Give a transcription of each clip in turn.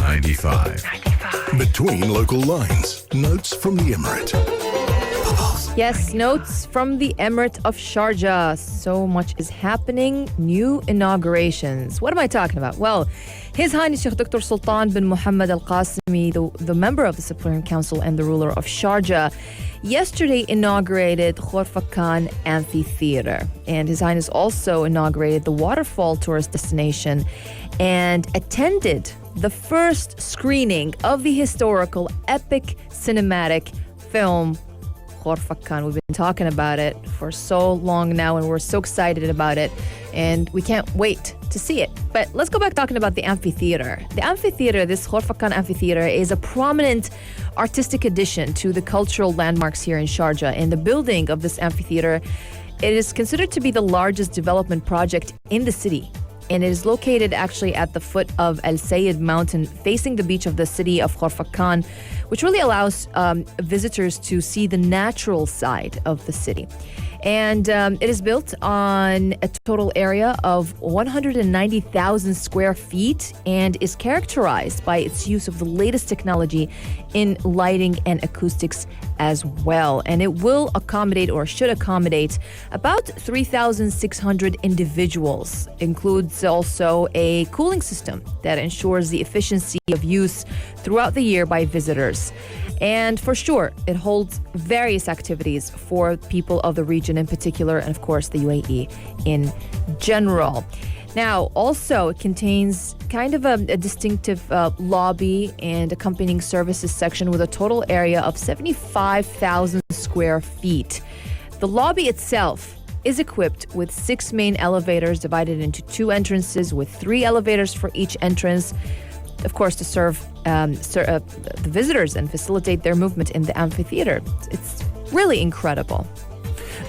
95. Between local lines, notes from the Emirate. Yes, notes from the Emirate of Sharjah. So much is happening. New inaugurations. What am I talking about? Well, His Highness Sheikh Dr. Sultan bin Muhammad Al Qasimi, the member of the Supreme Council and the ruler of Sharjah, yesterday inaugurated Khorfakkan Amphitheatre. And His Highness also inaugurated the waterfall tourist destination and attended the first screening of the historical epic cinematic film Khorfakkan. We've been talking about it for so long now, and we're so excited about it, and we can't wait to see it. But let's go back talking about the amphitheater. The amphitheater, this Khorfakkan Amphitheater, is a prominent artistic addition to the cultural landmarks here in Sharjah. And the building of this amphitheater, it is considered to be the largest development project in the city. And it is located actually at the foot of Al Sayyid Mountain, facing the beach of the city of Khorfakkan, which really allows visitors to see the natural side of the city. And it is built on a total area of 190,000 square feet and is characterized by its use of the latest technology in lighting and acoustics as well. And it will accommodate, or should accommodate, about 3,600 individuals. Includes also a cooling system that ensures the efficiency of use throughout the year by visitors. And for sure, it holds various activities for people of the region in particular, and of course the UAE in general. Now, also, it contains kind of a distinctive lobby and accompanying services section with a total area of 75,000 square feet. The lobby itself is equipped with 6 main elevators divided into 2 entrances with 3 elevators for each entrance, of course, to serve the visitors and facilitate their movement in the amphitheater. It's really incredible.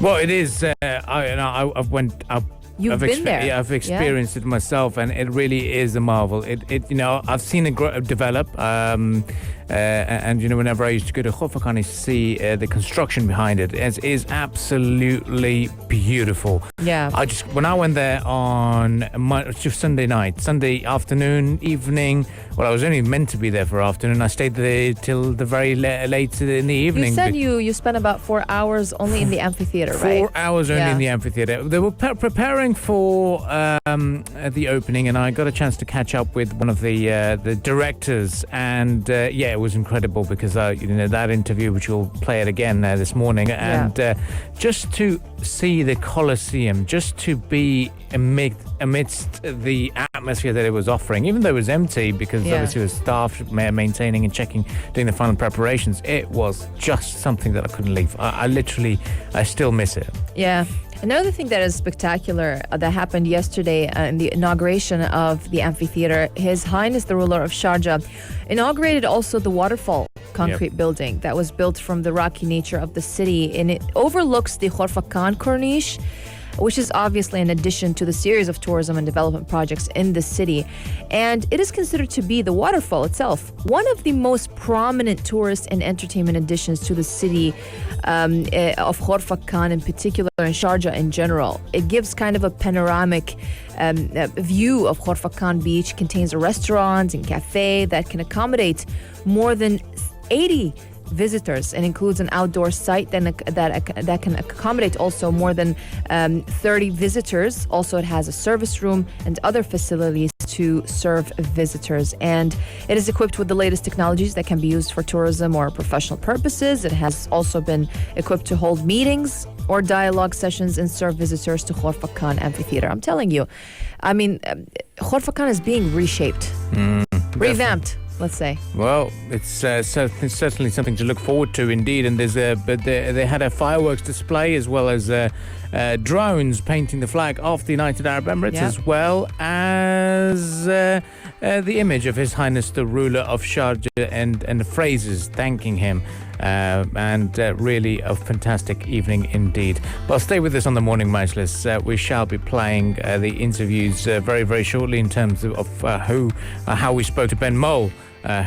Well, it is. I've been there. Yeah, I've experienced it myself, and it really is a marvel. I've seen it develop. And whenever I used to go to Khorfakkan, I used to see the construction behind it. It is absolutely beautiful. Yeah. When I went there on Sunday afternoon, evening. Well, I was only meant to be there for afternoon. I stayed there till the very late in the evening. You said you spent about 4 hours only in the amphitheater, right? 4 hours only in the amphitheater. They were preparing for the opening, and I got a chance to catch up with one of the directors, and it was incredible because that interview, which we'll play it again this morning, and just to see the Colosseum, just to be amidst the atmosphere that it was offering, even though it was empty because obviously it was staff maintaining and checking, doing the final preparations. It was just something that I couldn't leave. I still miss it. Yeah. Another thing that is spectacular that happened yesterday in the inauguration of the amphitheater, His Highness the ruler of Sharjah inaugurated also the waterfall concrete building that was built from the rocky nature of the city, and it overlooks the Khorfakkan Corniche, which is obviously an addition to the series of tourism and development projects in the city. And it is considered to be, the waterfall itself, one of the most prominent tourist and entertainment additions to the city of Khorfakkan in particular, and Sharjah in general. It gives kind of a panoramic view of Khorfakkan Beach, contains a restaurant and cafe that can accommodate more than 80 visitors, and includes an outdoor site that can accommodate also more than 30 visitors. Also, it has a service room and other facilities to serve visitors, and it is equipped with the latest technologies that can be used for tourism or professional purposes. It has also been equipped to hold meetings or dialogue sessions and serve visitors to Khorfakkan Amphitheatre. I'm telling you, Khorfakkan is being reshaped, revamped. Let's say. Well, it's certainly something to look forward to, indeed. And they had a fireworks display as well as drones painting the flag of the United Arab Emirates, as well as the image of His Highness the ruler of Sharjah and the phrases thanking him. And really a fantastic evening indeed. Well, stay with us on the Morning Majlis. We shall be playing the interviews very, very shortly in terms of how we spoke to Ben Mole,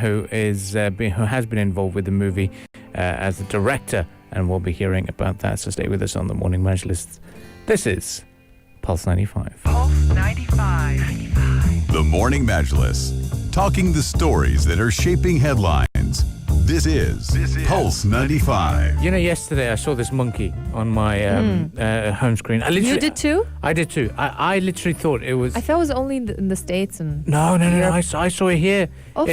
who has been involved with the movie as a director, and we'll be hearing about that. So stay with us on the Morning Majlis. This is Pulse 95. Pulse 95. The Morning Majlis. talking the stories that are shaping headlines. This is Pulse 95. You know, yesterday I saw this monkey on my home screen. You did too? I did too. I literally thought it was... I thought it was only in the States and... No. I saw it here. Oh.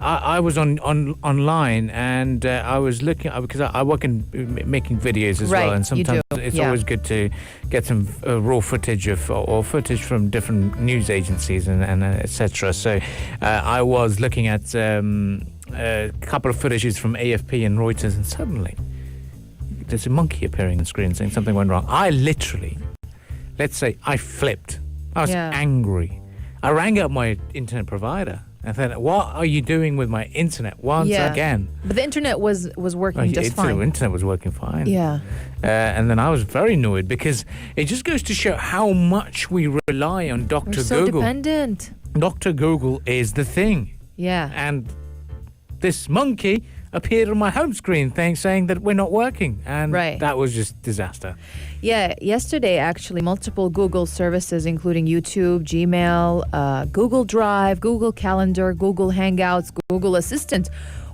I was online and I was looking because I work in making videos as well, and sometimes it's always good to get some raw footage or footage from different news agencies and etc. So I was looking at a couple of footages from AFP and Reuters, and suddenly there's a monkey appearing on screen saying something went wrong. I literally, let's say, I flipped. I was angry. I rang up my internet provider. I thought, what are you doing with my internet once again? But the internet was working just fine. The internet was working fine. Yeah. And then I was very annoyed because it just goes to show how much we rely on Dr. We're so Google. dependent. Dr. Google is the thing. Yeah. And this monkey appeared on my home screen saying that we're not working. And that was just disaster. Yeah, yesterday, actually, multiple Google services, including YouTube, Gmail, Google Drive, Google Calendar, Google Hangouts, Google Assistant,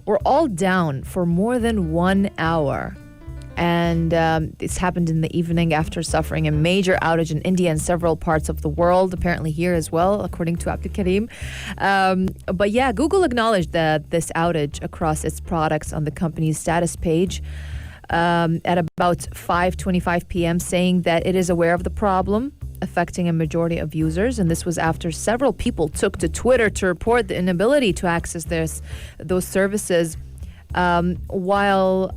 were all down for more than 1 hour. And this happened in the evening after suffering a major outage in India and several parts of the world, apparently here as well, according to Abdul Karim. But yeah, Google acknowledged this outage across its products on the company's status page at about 5:25 p.m., saying that it is aware of the problem affecting a majority of users. And this was after several people took to Twitter to report the inability to access those services. While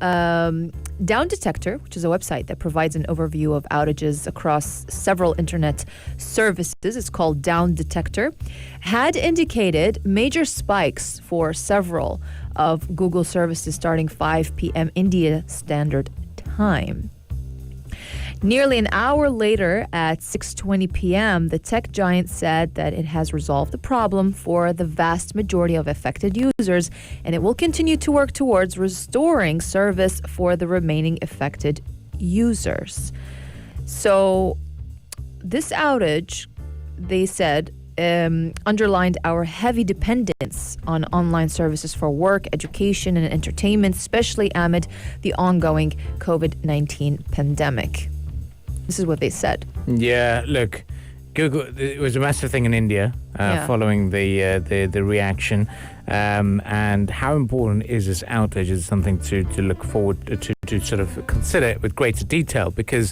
Down Detector, which is a website that provides an overview of outages across several internet services, it's called Down Detector, had indicated major spikes for several of Google services starting 5 p.m. India Standard Time. Nearly an hour later, at 6:20 p.m., the tech giant said that it has resolved the problem for the vast majority of affected users, and it will continue to work towards restoring service for the remaining affected users. So this outage, they said, underlined our heavy dependence on online services for work, education, and entertainment, especially amid the ongoing COVID-19 pandemic. This is what they said. Yeah, look, Google, it was a massive thing in India following the reaction. And how important is this outage is something to look forward to sort of consider with greater detail, because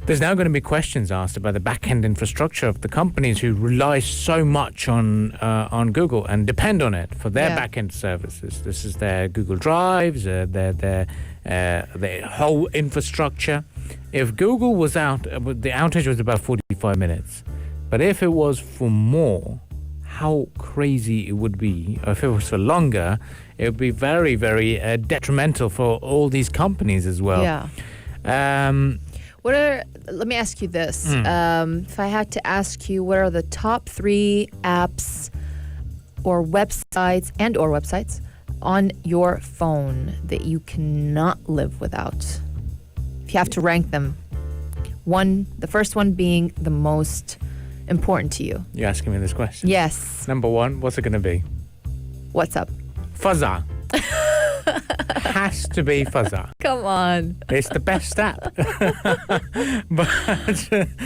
there's now going to be questions asked about the back-end infrastructure of the companies who rely so much on Google and depend on it for their back-end services. This is their Google Drives, their whole infrastructure. If Google was out, the outage was about 45 minutes. But if it was for more, how crazy it would be. Or if it was for longer, it would be very, very detrimental for all these companies as well. Yeah. Let me ask you this. If I had to ask you, what are the top 3 apps or websites on your phone that you cannot live without? If you have to rank them, the first one being the most important to you. You're asking me this question? Yes. Number 1, what's it going to be? What's up? Fuzzer. Has to be Fuzzer. Come on. It's the best app. But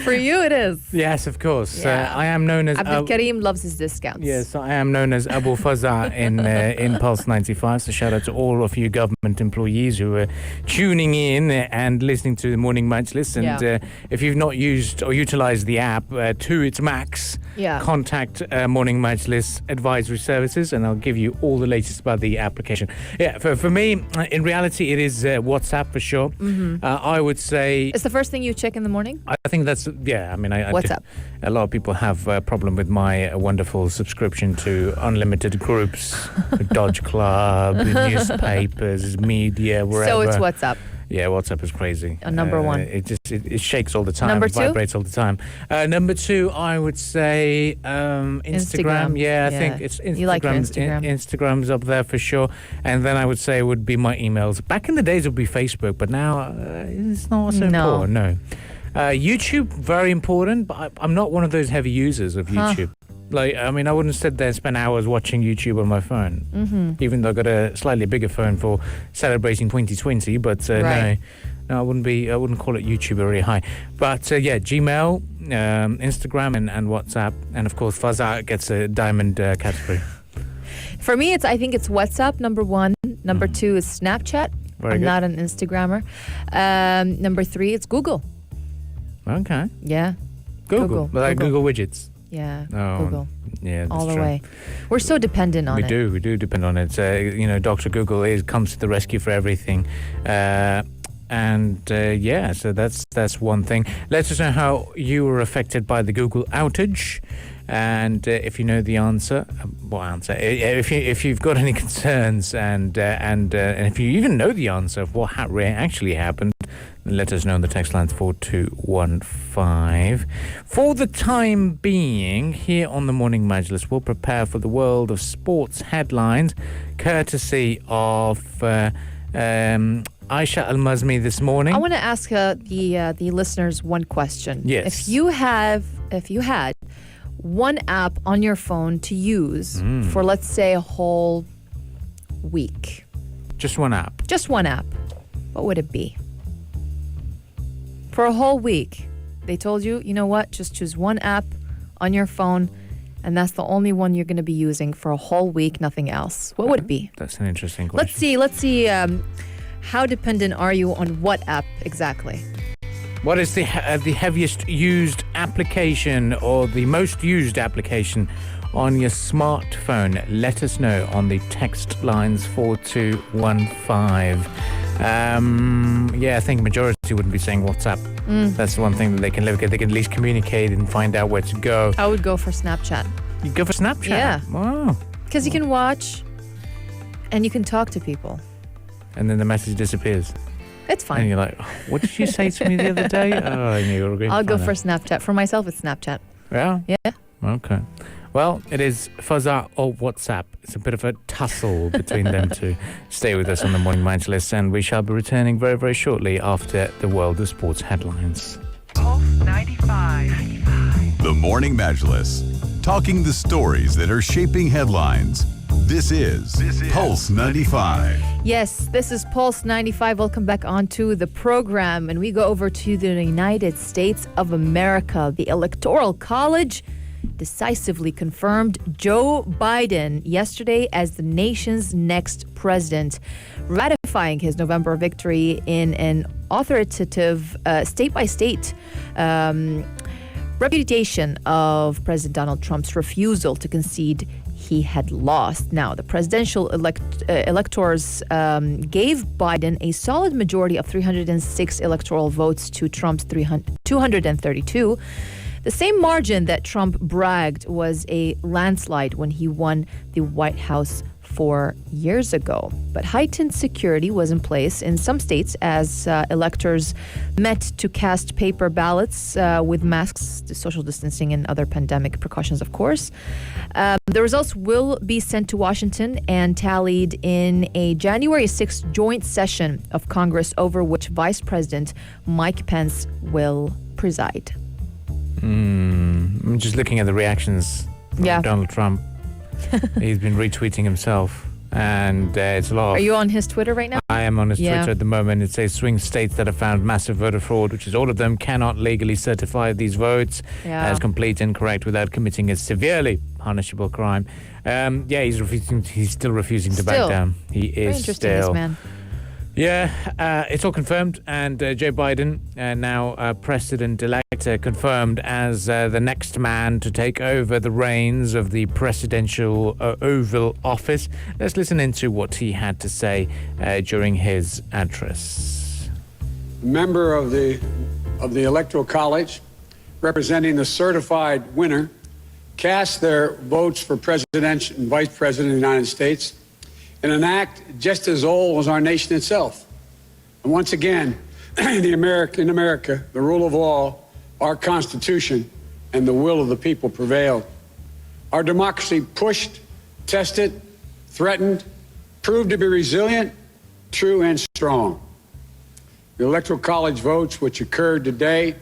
for you, it is. Yes, of course. Yeah. I am known as Abdul Karim loves his discounts. Yes, I am known as Abu Fuzzer in Pulse 95. So shout out to all of you government employees who are tuning in and listening to the Morning Majlis. And if you've not used or utilized the app to its max, contact Morning Majlis Advisory Services, and I'll give you all the latest about the application. Yeah, for me, in reality, it is WhatsApp for sure. I would say it's the first thing you check in the morning. I think that's I mean, WhatsApp. A lot of people have a problem with my wonderful subscription to unlimited groups, Dodge Club, newspapers, media, wherever. So it's WhatsApp. Yeah, WhatsApp is crazy. Number 1. It shakes all the time. Number it 2? Vibrates all the time. Number 2, I would say Instagram. Yeah, I think it's Instagram. You like your Instagram. Instagram's up there for sure. And then I would say it would be my emails. Back in the days it would be Facebook, but now it's not so important. No. YouTube, very important, but I'm not one of those heavy users of YouTube. Like, I mean, I wouldn't sit there and spend hours watching YouTube on my phone, even though I got a slightly bigger phone for celebrating 2020. But Right. no, I wouldn't call it YouTube very high. But yeah, Gmail, Instagram, and WhatsApp, and of course, Fazza gets a diamond category. For me, I think it's WhatsApp, number one. Number two is Snapchat. Very I'm good. not an Instagrammer. Number three, it's Google. Okay, Yeah. Google. Like Google. Google widgets. Yeah. Oh, Google. Yeah, that's All the true. way. We're so dependent on it. We do depend on it. Dr. Google comes to the rescue for everything. Yeah, so that's one thing. Let us know how you were affected by the Google outage. And if you know the answer, what answer? If you've got any concerns and if you even know the answer of what actually happened, then let us know on the text lines 4215. For the time being, here on the Morning Majlis, we'll prepare for the world of sports headlines, courtesy of Aisha Al-Mazmi this morning. I want to ask the listeners one question. Yes. If you had one app on your phone to use for, let's say, a whole week, Just one app. just one app, what would it be? For a whole week, they told you, you know what, just choose one app on your phone, and that's the only one you're going to be using for a whole week, nothing else. What would it be? That's an interesting question. Let's see. How dependent are you on what app exactly? What is the heaviest used application or the most used application on your smartphone? Let us know on the text lines 4215. I think majority wouldn't be saying WhatsApp. That's the one thing that they can live with. They can at least communicate and find out where to go. I would go for Snapchat. You go for Snapchat? Yeah. Wow. Because you can watch and you can talk to people. And then the message disappears. It's And fine. you're like, oh, what did you say to me the other day? Oh, and you're going I'll go find for out. Snapchat. For myself, it's Snapchat. Yeah? Yeah. Okay. Well, it is Fazza or WhatsApp. It's a bit of a tussle between them two. Stay with us on the Morning Majlis, and we shall be returning very, very shortly after the world of sports headlines. Pulse 95. The Morning Majlis, talking the stories that are shaping headlines. This is Pulse 95. Yes, this is Pulse 95. Welcome back onto the program. And we go over to the United States of America. The Electoral College decisively confirmed Joe Biden yesterday as the nation's next president, ratifying his November victory in an authoritative state-by-state repudiation of President Donald Trump's refusal to concede he had lost. Now, the presidential electors gave Biden a solid majority of 306 electoral votes to Trump's 232. The same margin that Trump bragged was a landslide when he won the White House 4 years ago. But heightened security was in place in some states as electors met to cast paper ballots with masks, social distancing, and other pandemic precautions, of course. The results will be sent to Washington and tallied in a January 6th joint session of Congress over which Vice President Mike Pence will preside. I'm just looking at the reactions from Yeah. Donald Trump. He's been retweeting himself, and it's a lot of... Are you on his Twitter right now? I am on his Yeah. Twitter at the moment. It says swing states that have found massive voter fraud, which is all of them, cannot legally certify these votes Yeah. as complete and correct without committing a severely punishable crime. He's still refusing to back Still. down. He Very is interesting, this still. man. Yeah, it's all confirmed, and Joe Biden, now president-elect, confirmed as the next man to take over the reins of the presidential Oval Office. Let's listen into what he had to say during his address. Member of the Electoral College, representing the certified winner, cast their votes for president and vice president of the United States in an act just as old as our nation itself. And once again, in America, the rule of law, our Constitution, and the will of the people prevailed. Our democracy pushed, tested, threatened, proved to be resilient, true, and strong. The Electoral College votes, which occurred today,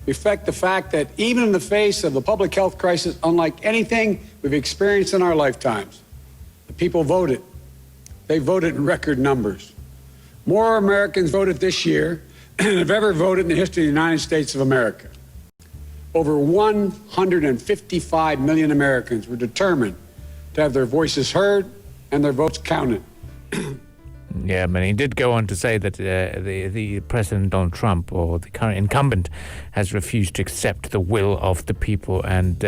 reflect the fact that even in the face of the public health crisis, unlike anything we've experienced in our lifetimes, the people voted. They voted in record numbers. More Americans voted this year than have ever voted in the history of the United States of America. Over 155 million Americans were determined to have their voices heard and their votes counted. Yeah, but he did go on to say that the President Donald Trump, or the current incumbent, has refused to accept the will of the people, and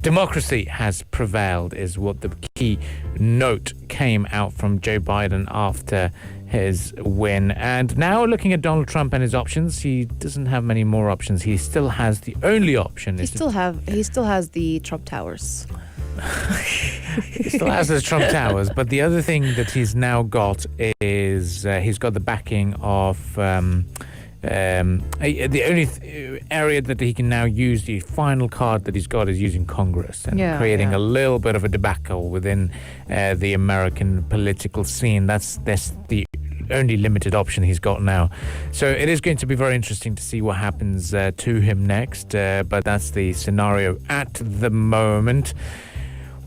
democracy has prevailed, is what the key note came out from Joe Biden after his win. And now looking at Donald Trump and his options, he doesn't have many more options. He still has the only option. He still has the Trump Towers. He still has those Trump Towers, but the other thing that he's now got is he's got the backing of the only area that he can now use, the final card that he's got, is using Congress, and creating a little bit of a debacle within the American political scene. That's the only limited option he's got now. So it is going to be very interesting to see what happens to him next, but that's the scenario at the moment.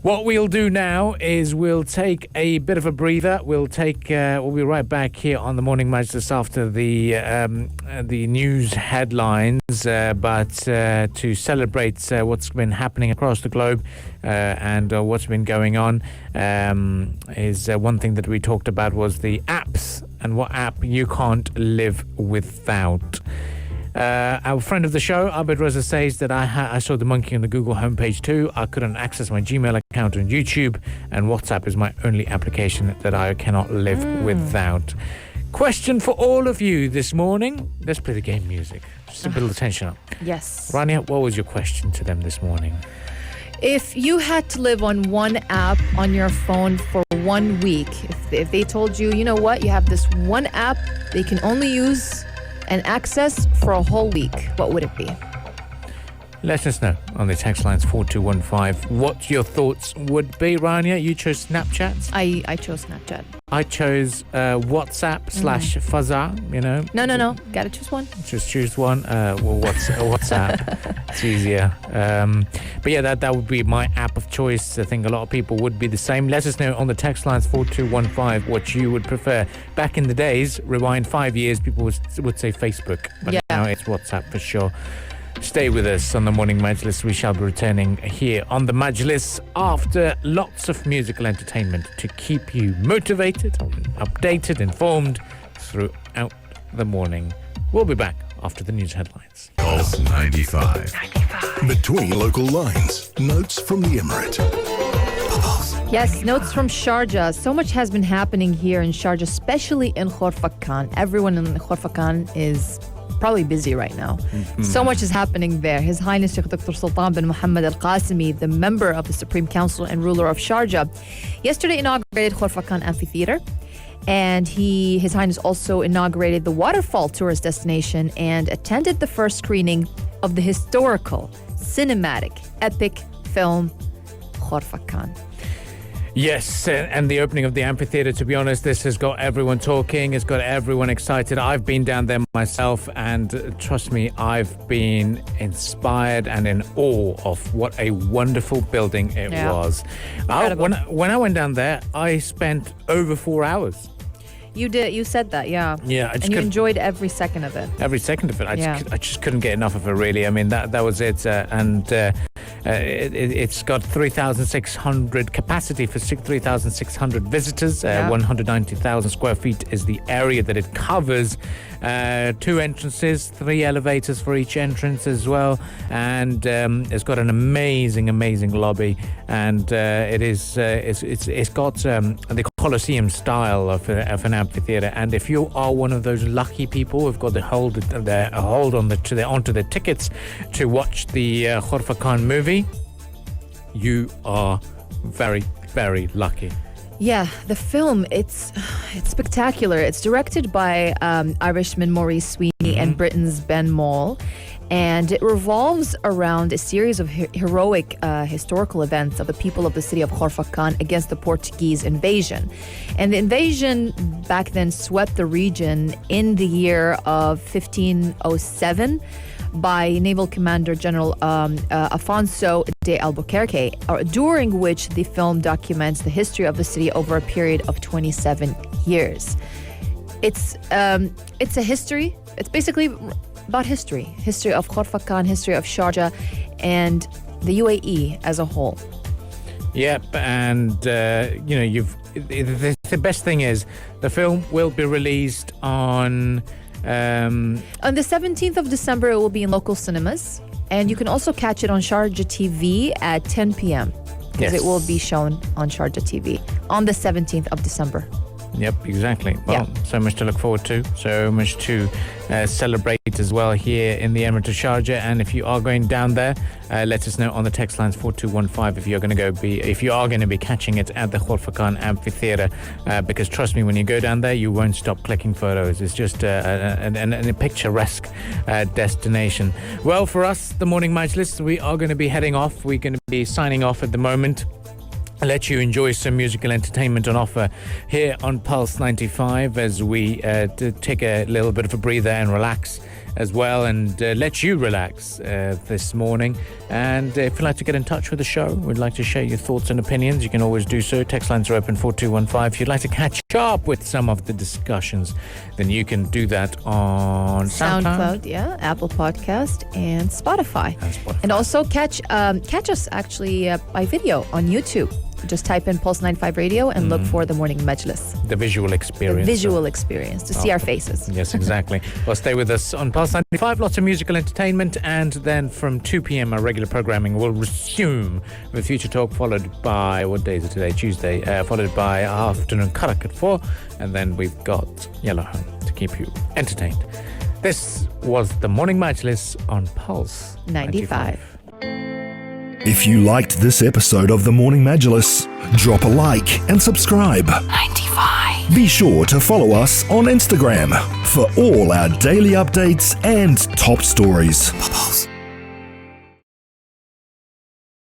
What we'll do now is we'll take a bit of a breather. We'll be right back here on the Morning Majlis after the news headlines. But to celebrate what's been happening across the globe and what's been going on, is one thing that we talked about was the apps and what app you can't live without. Our friend of the show, Abid Reza, says that I saw the monkey on the Google homepage too. I couldn't access my Gmail account on YouTube, and WhatsApp is my only application that I cannot live without. Question for all of you this morning. Let's play the game music, just to build the tension up. Yes. Rania, what was your question to them this morning? If you had to live on one app on your phone for 1 week, if they told you, you know what, you have this one app they can only use and access for a whole week, what would it be? Let us know on the text lines 4215 what your thoughts would be. Rania, you chose Snapchat. I chose Snapchat. I chose WhatsApp / Fazza, you know. No. Gotta choose one. Just choose one. WhatsApp. It's easier. But yeah, that would be my app of choice. I think a lot of people would be the same. Let us know on the text lines 4215 what you would prefer. Back in the days, rewind 5 years, people would say Facebook. But now it's WhatsApp for sure. Stay with us on the Morning Majlis. We shall be returning here on the Majlis after lots of musical entertainment to keep you motivated, updated, informed throughout the morning. We'll be back after the news headlines. Pulse 95. Between local lines, notes from the Emirate. Yes, notes from Sharjah. So much has been happening here in Sharjah, especially in Khorfakkan. Everyone in Khorfakkan is probably busy right now. So much is happening there. His Highness Sheikh Dr. Sultan bin Muhammad Al-Qasimi, the member of the Supreme Council and ruler of Sharjah, yesterday inaugurated Khorfakkan Amphitheatre. And His Highness also inaugurated the waterfall tourist destination and attended the first screening of the historical, cinematic, epic film Khorfakkan. Yes, and the opening of the amphitheatre, to be honest, this has got everyone talking, it's got everyone excited. I've been down there myself, and trust me, I've been inspired and in awe of what a wonderful building it was. When I went down there, I spent over 4 hours. You did. You said that, yeah. Yeah, and you enjoyed every second of it. Every second of it. I just couldn't get enough of it, really. I mean, that was it. It's got 3,600 capacity for 3,600 visitors. 190,000 square feet is the area that it covers. 2 entrances, 3 elevators for each entrance as well, and it's got an amazing lobby, and it's got the Colosseum style of an amphitheater. And if you are one of those lucky people who've got the hold onto their tickets to watch the Khorfakkan movie, you are very, very lucky. Yeah, the film, it's spectacular. It's directed by Irishman Maurice Sweeney and Britain's Ben Moll, and it revolves around a series of heroic historical events of the people of the city of Khorfakkan against the Portuguese invasion. And the invasion back then swept the region in the year of 1507. by Naval Commander General Afonso de Albuquerque, during which the film documents the history of the city over a period of 27 years. It's a history. It's basically about history of Khorfakkan, history of Sharjah, and the UAE as a whole. Yep, and the best thing is the film will be released on the 17th of December. It will be in local cinemas, and you can also catch it on Sharjah TV at 10 p.m. because it will be shown on Sharjah TV on the 17th of December. Yep, exactly. Well, so much to look forward to, so much to celebrate as well here in the Emirate of Sharjah. And if you are going down there, let us know on the text lines 4215 if you are going to be catching it at the Khorfakkan Amphitheatre, because trust me, when you go down there, you won't stop clicking photos. It's just a picturesque destination. Well, for us, the Morning Majlis, we are going to be heading off. We're going to be signing off at the moment. I'll let you enjoy some musical entertainment on offer here on Pulse 95 as we take a little bit of a breather and relax as well, and let you relax this morning. And if you'd like to get in touch with the show, we'd like to share your thoughts and opinions, you can always do so. Text lines are open 4215. If you'd like to catch up with some of the discussions, then you can do that on SoundCloud, Apple Podcast, and Spotify. And also catch us actually by video on YouTube. Just type in Pulse 95 Radio and look for the Morning Majlis. The visual experience. To see our faces. Yes, exactly. Well, stay with us on Pulse 95. Lots of musical entertainment. And then from 2 p.m, our regular programming will resume with Future Talk, followed by, what day is it today? Tuesday. Followed by afternoon Karak at 4. And then we've got Yellow Home to keep you entertained. This was the Morning Majlis on Pulse 95. If you liked this episode of The Morning Majlis, drop a like and subscribe. 95. Be sure to follow us on Instagram for all our daily updates and top stories. Pulse